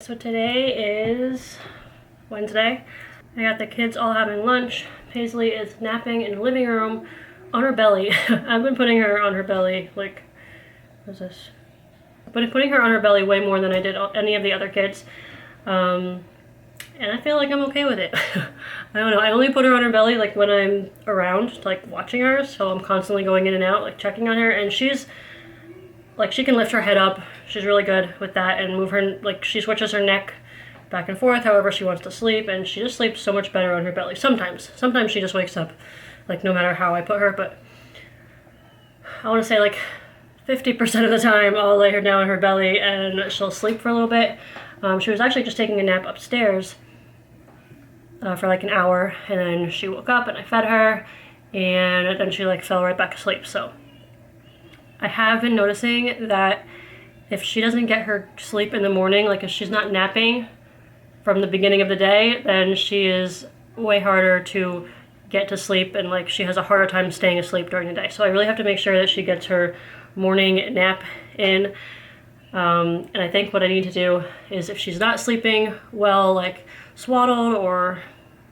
So today is Wednesday. I got the kids all having lunch. Paisley is napping in the living room on her belly. I've been putting her on her belly, like, what's this? I've been putting her on her belly way more than I did any of the other kids. And I feel like I'm okay with it. I don't know, I only put her on her belly like when I'm around, like watching her, so I'm constantly going in and out, like checking on her, and she's, like, she can lift her head up. She's really good with that and move her, like, she switches her neck back and forth however she wants to sleep, and she just sleeps so much better on her belly. Sometimes she just wakes up, like, no matter how I put her, but I want to say like 50% of the time I'll lay her down on her belly and she'll sleep for a little bit. She was actually just taking a nap upstairs for like an hour, and then she woke up and I fed her, and then she like fell right back asleep. So I have been noticing that if she doesn't get her sleep in the morning, like if she's not napping from the beginning of the day, then she is way harder to get to sleep, and like she has a harder time staying asleep during the day. So I really have to make sure that she gets her morning nap in. And I think what I need to do is, if she's not sleeping well, like swaddled or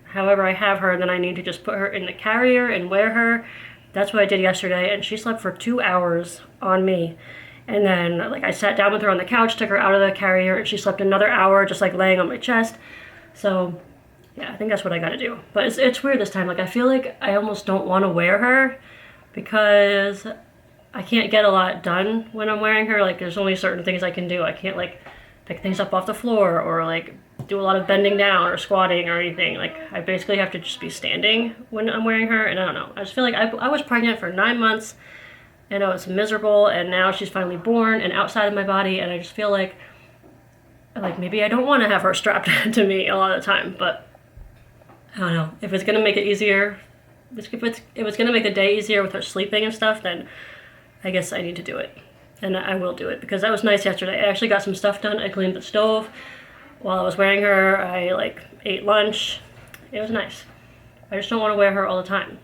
however I have her, then I need to just put her in the carrier and wear her. That's what I did yesterday, and she slept for 2 hours on me. And then like I sat down with her on the couch, took her out of the carrier, and she slept another hour just like laying on my chest. So yeah, I think that's what I gotta do. But it's weird this time. Like I feel like I almost don't want to wear her because I can't get a lot done when I'm wearing her. Like there's only certain things I can do. I can't like pick things up off the floor or like do a lot of bending down or squatting or anything. Like I basically have to just be standing when I'm wearing her, and I don't know. I just feel like I was pregnant for 9 months and I was miserable, and now she's finally born and outside of my body, and I just feel like maybe I don't want to have her strapped to me a lot of the time. But I don't know. If it's gonna make it easier, if it's gonna make the day easier with her sleeping and stuff, then I guess I need to do it. And I will do it, because that was nice yesterday. I actually got some stuff done. I cleaned the stove while I was wearing her. I like ate lunch. It was nice. I just don't want to wear her all the time.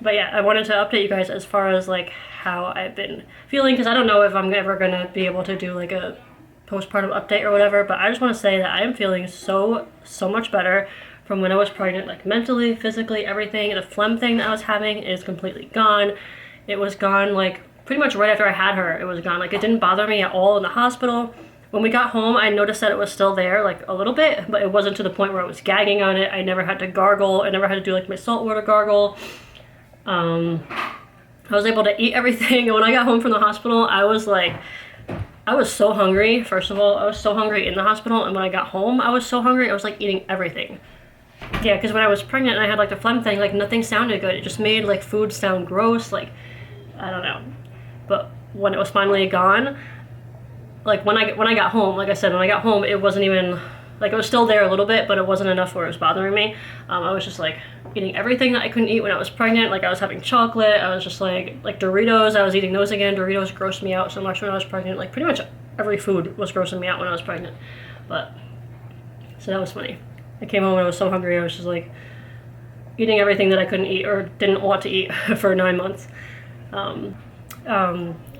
But yeah, I wanted to update you guys as far as like how I've been feeling, because I don't know if I'm ever gonna be able to do like a postpartum update or whatever, but I just want to say that I am feeling so much better from when I was pregnant, like mentally, physically, everything. The phlegm thing that I was having is completely gone. It was gone like pretty much right after I had her. It was gone. Like it didn't bother me at all in the hospital. When we got home, I noticed that it was still there, like a little bit, but it wasn't to the point where I was gagging on it. I never had to gargle. I never had to do like my saltwater gargle. I was able to eat everything, and when I got home from the hospital, I was so hungry. First of all, I was so hungry in the hospital, and when I got home, I was so hungry, I was like eating everything. Yeah, because when I was pregnant and I had like the phlegm thing, like nothing sounded good. It just made like food sound gross, like, I don't know. But when it was finally gone, like when I got home, like I said, when I got home, it wasn't even, like it was still there a little bit, but it wasn't enough where it was bothering me. I was just like eating everything that I couldn't eat when I was pregnant. Like I was having chocolate, I was just like Doritos, I was eating those again. Doritos grossed me out so much when I was pregnant. Like pretty much every food was grossing me out when I was pregnant. But, so that was funny. I came home and I was so hungry, I was just like eating everything that I couldn't eat or didn't want to eat for 9 months.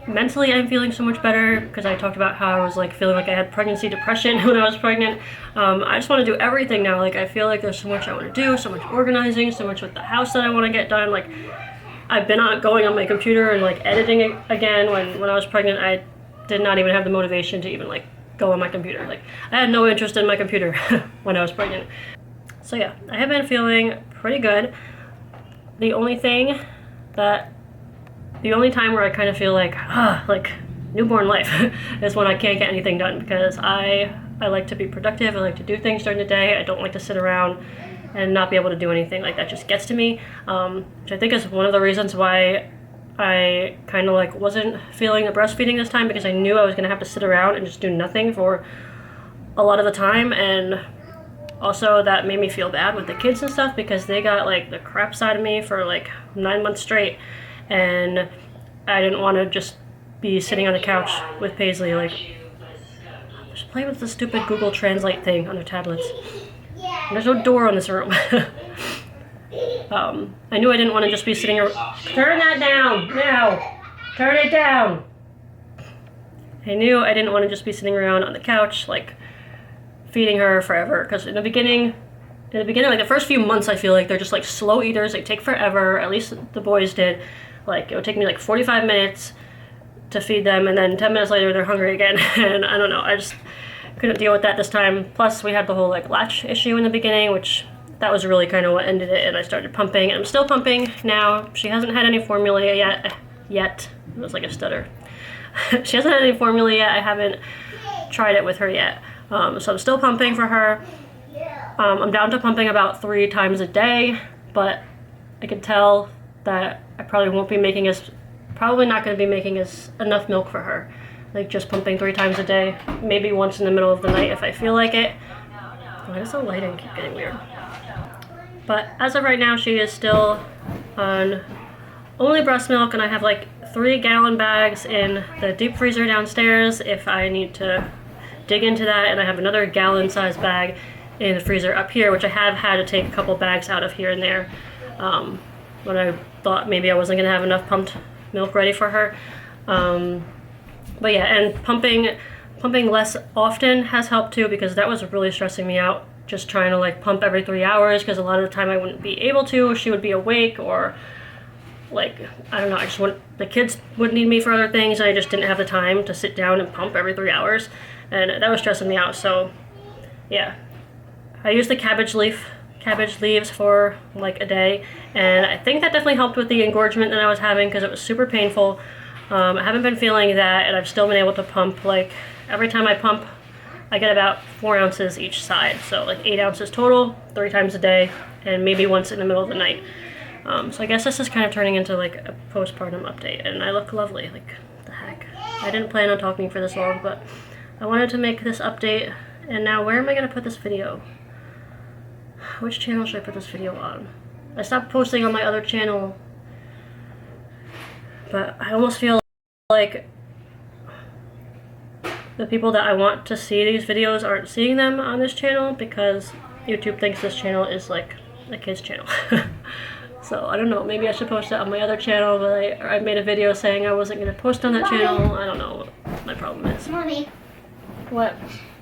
Mentally, I'm feeling so much better, because I talked about how I was like feeling like I had pregnancy depression when I was pregnant. I just want to do everything now. Like I feel like there's so much I want to do, so much organizing, so much with the house that I want to get done. Like I've been going on my computer and like editing it again. When I was pregnant, I did not even have the motivation to even like go on my computer. Like I had no interest in my computer when I was pregnant. So yeah, I have been feeling pretty good. The only time where I kind of feel like newborn life is when I can't get anything done, because I like to be productive. I like to do things during the day. I don't like to sit around and not be able to do anything. Like that just gets to me, which I think is one of the reasons why I kind of like wasn't feeling the breastfeeding this time, because I knew I was gonna have to sit around and just do nothing for a lot of the time. And also that made me feel bad with the kids and stuff, because they got like the crap side of me for like 9 months straight, and I didn't want to just be sitting on the couch with Paisley like just play with the stupid Google Translate thing on their tablets. And there's no door in this room. I knew I didn't want to just be sitting around. Turn that down now. Turn it down. I knew I didn't want to just be sitting around on the couch like feeding her forever, because in the beginning, like the first few months, I feel like they're just like slow eaters. They take forever. At least the boys did. Like it would take me like 45 minutes to feed them, and then 10 minutes later they're hungry again. And I don't know, I just couldn't deal with that this time. Plus we had the whole like latch issue in the beginning, which that was really kind of what ended it, and I started pumping, and I'm still pumping now. She hasn't had any formula yet. It was like a stutter. She hasn't had any formula yet. I haven't tried it with her yet. So I'm still pumping for her. I'm down to pumping about 3 times a day, but I can tell that I probably not going to be making enough milk for her. Like just pumping 3 times a day, maybe once in the middle of the night if I feel like it. Why does the lighting keep getting weird? But as of right now, she is still on only breast milk, and I have like 3-gallon bags in the deep freezer downstairs if I need to dig into that, and I have another gallon-sized bag in the freezer up here, which I have had to take a couple bags out of here and there when I thought maybe I wasn't going to have enough pumped milk ready for her. But yeah, and pumping less often has helped too, because that was really stressing me out, just trying to like pump every 3 hours, because a lot of the time I wouldn't be able to. She would be awake, or like, I don't know, the kids would need me for other things, and I just didn't have the time to sit down and pump every 3 hours, and that was stressing me out. So yeah, I used the cabbage leaves for like a day, and I think that definitely helped with the engorgement that I was having, because it was super painful. I haven't been feeling that, and I've still been able to pump. Like every time I pump, I get about 4 ounces each side, so like 8 ounces total, 3 times a day, and maybe once in the middle of the night. So I guess this is kind of turning into like a postpartum update, and I look lovely. Like, what the heck? I didn't plan on talking for this long, but I wanted to make this update. And now where am I going to put this video? Which channel should I put this video on? I stopped posting on my other channel, but I almost feel like the people that I want to see these videos aren't seeing them on this channel, because YouTube thinks this channel is like a kid's channel. So I don't know, maybe I should post it on my other channel, but I made a video saying I wasn't going to post on that channel. I don't know what my problem is. Mommy. What?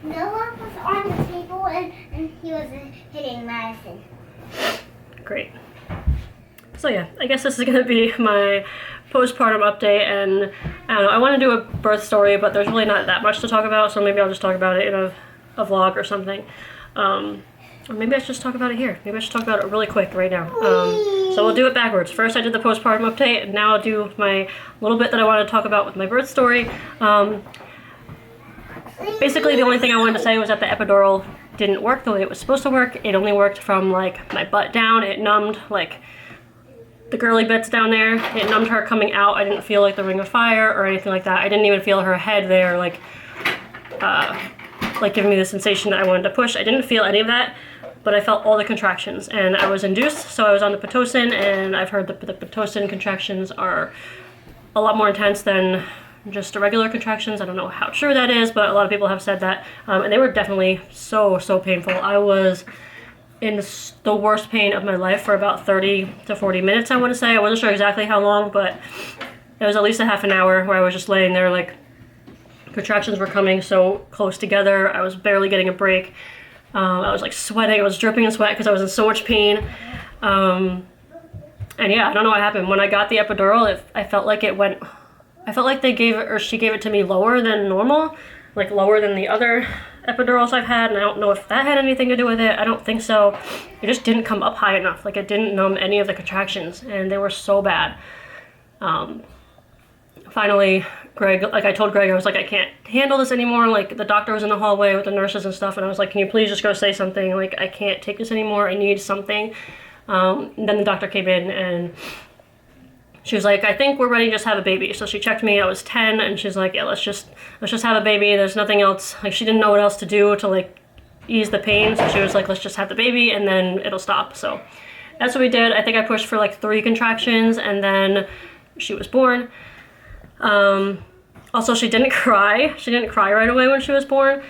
Noah was on the table and he was hitting Madison. Great. So yeah, I guess this is going to be my postpartum update, and I don't know, I want to do a birth story, but there's really not that much to talk about, so maybe I'll just talk about it in a vlog or something. Or maybe I should just talk about it here. Maybe I should talk about it really quick right now. So we'll do it backwards. First I did the postpartum update, and now I'll do my little bit that I want to talk about with my birth story. Basically the only thing I wanted to say was that the epidural didn't work the way it was supposed to work. It only worked from like my butt down. It numbed like the girly bits down there. It numbed her coming out. I didn't feel like the ring of fire or anything like that. I didn't even feel her head there like giving me the sensation that I wanted to push. I didn't feel any of that, but I felt all the contractions, and I was induced, so I was on the Pitocin, and I've heard that the Pitocin contractions are a lot more intense than just regular contractions. I don't know how true that is, but a lot of people have said that, and they were definitely so painful. I was in the worst pain of my life for about 30 to 40 minutes, I want to say. I wasn't sure exactly how long, but it was at least a half an hour where I was just laying there, like, contractions were coming so close together. I was barely getting a break. I was like sweating. I was dripping in sweat because I was in so much pain. And yeah, I don't know what happened. When I got the epidural, I felt like she gave it to me lower than normal, like lower than the other epidurals I've had, and I don't know if that had anything to do with it. I don't think so. It just didn't come up high enough. Like, it didn't numb any of the contractions, and they were so bad. Finally, I told Greg, I was like, I can't handle this anymore. Like, the doctor was in the hallway with the nurses and stuff, and I was like, can you please just go say something? Like, I can't take this anymore. I need something. And then the doctor came in, and she was like, I think we're ready to just have a baby. So she checked me. I was 10, and she's like, yeah, let's just have a baby. There's nothing else. Like, she didn't know what else to do to like ease the pain. So she was like, let's just have the baby, and then it'll stop. So that's what we did. I think I pushed for like 3 contractions, and then she was born. Also, she didn't cry. She didn't cry right away when she was born.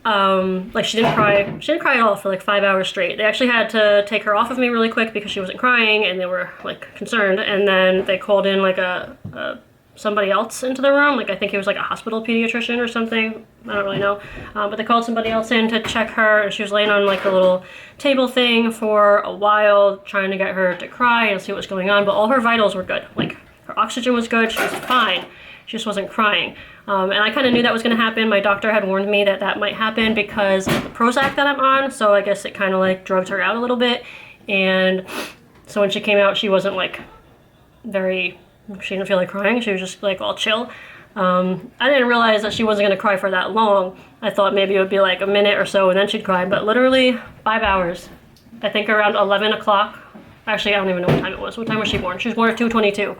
Like, she didn't cry at all for like 5 hours straight. They actually had to take her off of me really quick because she wasn't crying, and they were like concerned. And then they called in like a somebody else into the room. Like I think he was like a hospital pediatrician or something. I don't really know. But they called somebody else in to check her, and she was laying on like a little table thing for a while, trying to get her to cry and see what's going on. But all her vitals were good. Like her oxygen was good. She was fine. She just wasn't crying. And I kind of knew that was going to happen. My doctor had warned me that that might happen because of the Prozac that I'm on. So I guess it kind of like drugged her out a little bit. And so when she came out, she wasn't like she didn't feel like crying. She was just like all chill. I didn't realize that she wasn't going to cry for that long. I thought maybe it would be like a minute or so and then she'd cry. But literally 5 hours. I think around 11 o'clock. Actually, I don't even know what time it was. What time was she born? She was born at 2:22.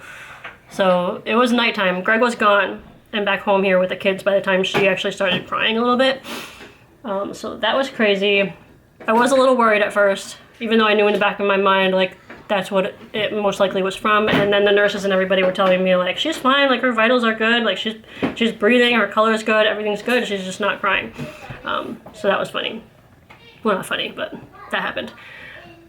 So it was nighttime. Greg was gone and back home here with the kids by the time she actually started crying a little bit. So that was crazy. I was a little worried at first, even though I knew in the back of my mind, like, that's what it most likely was from. And then the nurses and everybody were telling me, like, she's fine, like, her vitals are good, like, she's breathing, her color's good, everything's good, she's just not crying. So that was funny. Well, not funny, but that happened.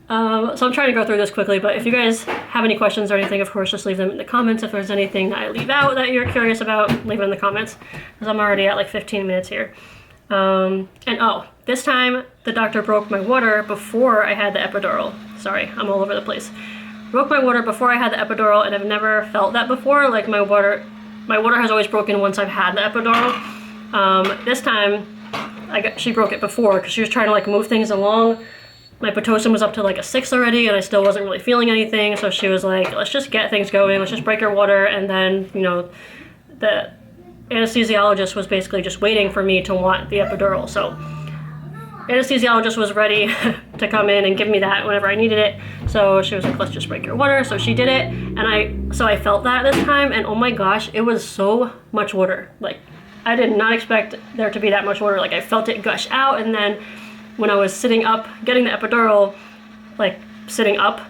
So I'm trying to go through this quickly, but if you guys have any questions or anything, of course, just leave them in the comments. If there's anything that I leave out that you're curious about, leave it in the comments, because I'm already at like 15 minutes here. And oh, this time the doctor broke my water before I had the epidural. Sorry, I'm all over the place. Broke my water before I had the epidural, and I've never felt that before. Like my water has always broken once I've had the epidural. This time she broke it before because she was trying to like move things along. My Pitocin was up to like a 6 already, and I still wasn't really feeling anything. So she was like, let's just get things going. Let's just break your water. And then, you know, the anesthesiologist was basically just waiting for me to want the epidural. So anesthesiologist was ready to come in and give me that whenever I needed it. So she was like, let's just break your water. So she did it. And I felt that this time. And oh my gosh, it was so much water. Like, I did not expect there to be that much water. Like, I felt it gush out. And then when I was sitting up, getting the epidural, like sitting up,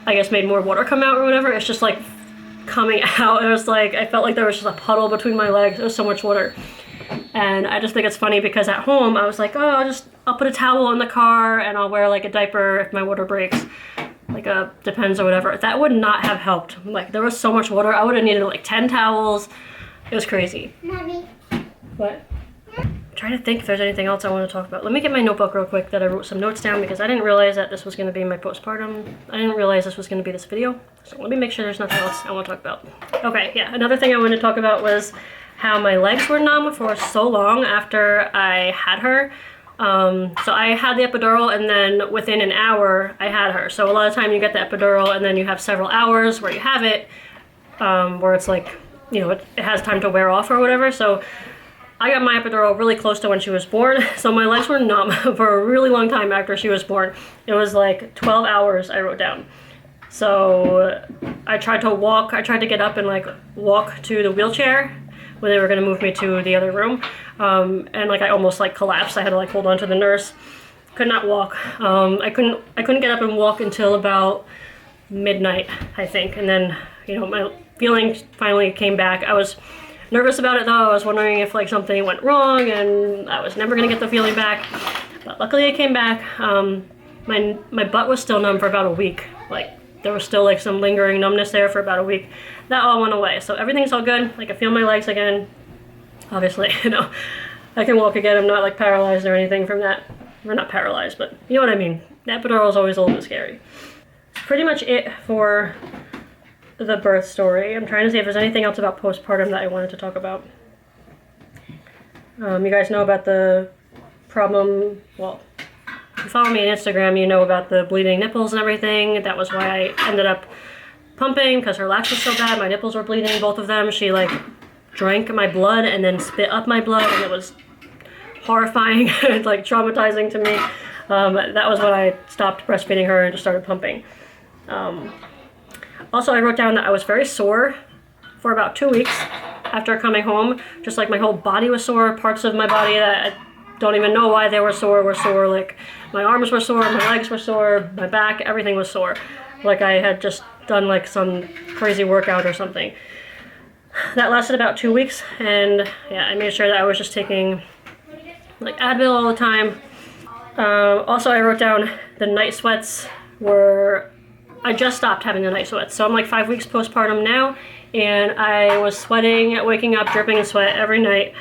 I guess made more water come out or whatever. It's just like coming out. It was like, I felt like there was just a puddle between my legs. There was so much water. And I just think it's funny because at home I was like, oh, I'll put a towel in the car and I'll wear like a diaper if my water breaks, like a Depends or whatever. That would not have helped. Like there was so much water. I would have needed like 10 towels. It was crazy. Mommy. What? Trying to think if there's anything else I want to talk about. Let me get my notebook real quick that I wrote some notes down because I didn't realize that this was going to be my postpartum. I didn't realize this was going to be this video. So let me make sure there's nothing else I want to talk about. Okay, yeah, another thing I wanted to talk about was how my legs were numb for so long after I had her. So I had the epidural and then within an hour I had her. So a lot of time you get the epidural and then you have several hours where you have it, where it's like, you know, it has time to wear off or whatever. So I got my epidural really close to when she was born, so my legs were numb for a really long time after she was born. It was like 12 hours I wrote down. So I tried to get up and like walk to the wheelchair when they were gonna move me to the other room. And like I almost like collapsed. I had to like hold on to the nurse. Could not walk. I couldn't get up and walk until about midnight, I think. And then, you know, my feelings finally came back. I was nervous about it though. I was wondering if like something went wrong and I was never gonna get the feeling back. But luckily it came back. My butt was still numb for about a week. Like there was still like some lingering numbness there for about a week. That all went away. So everything's all good. Like I feel my legs again. Obviously, you know, I can walk again. I'm not like paralyzed or anything from that. We're not paralyzed, but you know what I mean. The epidural is always a little bit scary. That's pretty much it for the birth story. I'm trying to see if there's anything else about postpartum that I wanted to talk about. You guys know about the problem, well, if you follow me on Instagram, you know about the bleeding nipples and everything. That was why I ended up pumping, because her latch was so bad. My nipples were bleeding, both of them. She like drank my blood and then spit up my blood, and it was horrifying and like traumatizing to me. That was when I stopped breastfeeding her and just started pumping. Also, I wrote down that I was very sore for about 2 weeks after coming home. Just like my whole body was sore. Parts of my body that I don't even know why they were sore. Like my arms were sore, my legs were sore, my back, everything was sore. Like I had just done like some crazy workout or something. That lasted about 2 weeks, and yeah, I made sure that I was just taking like Advil all the time. Also, I wrote down the night sweats were, I just stopped having the night sweats. So I'm like 5 weeks postpartum now, and I was sweating, waking up, dripping in sweat every night.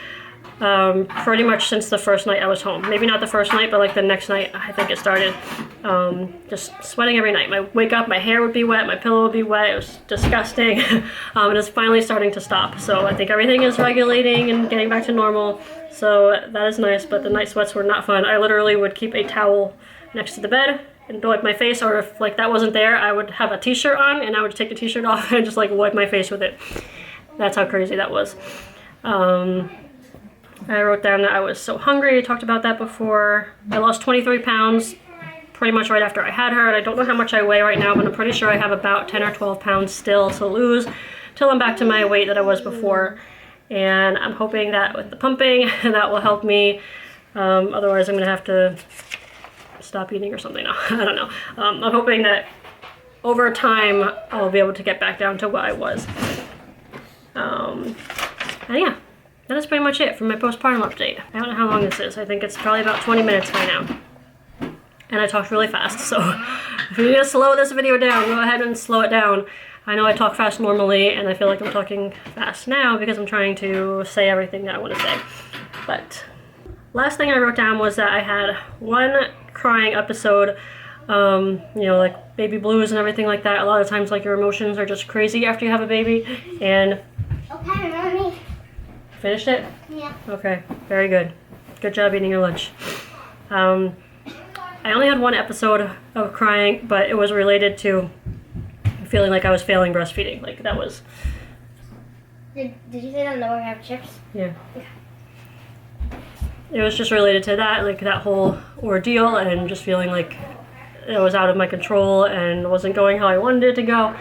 Pretty much since the first night I was home. Maybe not the first night, but like the next night I think it started. Just sweating every night. Wake up, my hair would be wet, my pillow would be wet. It was disgusting. And it's finally starting to stop. So I think everything is regulating and getting back to normal. So that is nice, but the night sweats were not fun. I literally would keep a towel next to the bed and wipe my face, or if like that wasn't there, I would have a t-shirt on and I would take the t-shirt off and just like wipe my face with it. That's how crazy that was. I wrote down that I was so hungry. I talked about that before. I lost 23 pounds pretty much right after I had her, and I don't know how much I weigh right now, but I'm pretty sure I have about 10 or 12 pounds still to lose till I'm back to my weight that I was before. And I'm hoping that with the pumping, that will help me. Otherwise, I'm going to have to stop eating or something. No, I don't know. I'm hoping that over time, I'll be able to get back down to what I was. And yeah. That is pretty much it for my postpartum update. I don't know how long this is. I think it's probably about 20 minutes by now. And I talked really fast, so if you need to slow this video down, go ahead and slow it down. I know I talk fast normally, and I feel like I'm talking fast now because I'm trying to say everything that I want to say. But last thing I wrote down was that I had one crying episode, you know, like baby blues and everything like that. A lot of times, like, your emotions are just crazy after you have a baby, and... Okay, Mommy. Finished it? Yeah. Okay, very good. Good job eating your lunch. I only had one episode of crying, but it was related to feeling like I was failing breastfeeding. Like, that was... Did you say that no one have chips? Yeah. Okay. It was just related to that, like that whole ordeal, and just feeling like it was out of my control and wasn't going how I wanted it to go.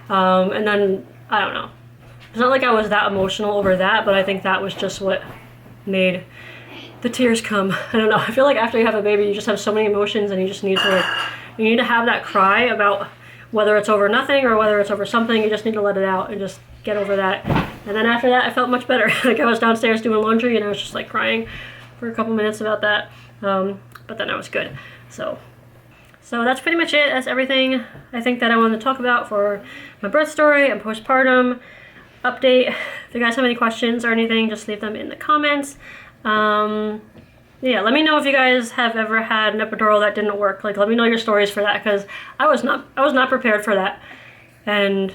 And then, I don't know. It's not like I was that emotional over that, but I think that was just what made the tears come. I don't know. I feel like after you have a baby, you just have so many emotions, and you just need to have that cry about whether it's over nothing or whether it's over something. You just need to let it out and just get over that. And then after that, I felt much better. Like, I was downstairs doing laundry, and I was just like crying for a couple minutes about that. But then I was good. So that's pretty much it. That's everything I think that I wanted to talk about for my birth story and postpartum update. If you guys have any questions or anything, just leave them in the comments. Yeah, let me know if you guys have ever had an epidural that didn't work. Like, let me know your stories for that, because I was not prepared for that. And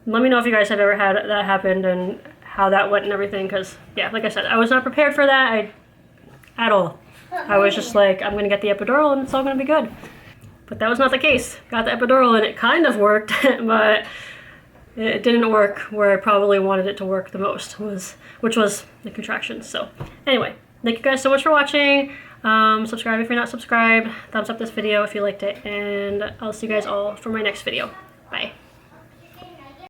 let me know if you guys have ever had that happened and how that went and everything, because yeah, like I said, I was not prepared for that at all. I was just like, I'm gonna get the epidural and it's all gonna be good. But that was not the case. Got the epidural and it kind of worked, but it didn't work where I probably wanted it to work the most, which was the contractions. So anyway, thank you guys so much for watching. Subscribe if you're not subscribed. Thumbs up this video if you liked it, and I'll see you guys all for my next video.